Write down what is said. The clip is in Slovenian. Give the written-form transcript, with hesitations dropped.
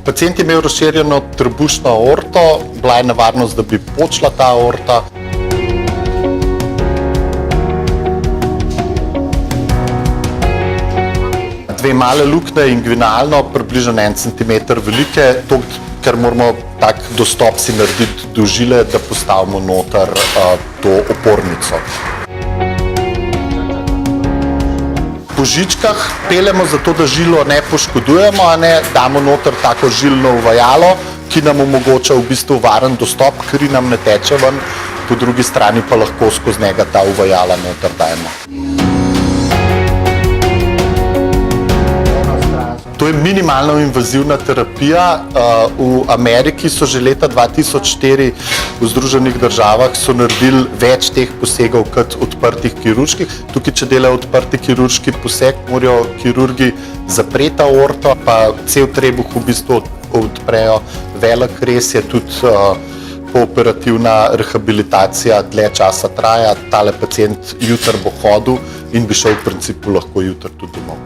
Pacient je imel razširjeno trebušno aorto, bila je nevarnost, da bi počla ta aorta. Dve male luknje inguinalno, približno 1 centimeter velike, ker moramo tak dostop si narediti do žile, da postavimo noter to opornico. Po žičkah peljemo zato, da žilo ne poškodujemo, damo noter tako žilno uvajalo, ki nam omogoča v bistvu varen dostop, kri nam ne teče ven, po drugi strani pa lahko skozi njega ta uvajala noter dajemo. To je minimalno invazivna terapija. V Ameriki so že leta 2004 v Združenih državah so naredili več teh posegov kot odprtih kirurških. Tukaj, če delajo odprti kirurški poseg, morajo kirurgi zapreti aorto, pa cel trebuh v bistvu odprejo. Velik rez je tudi pooperativna rehabilitacija, dlje časa traja. Tale pacient jutri bo hodil in bi šel v principu lahko jutri tudi domov.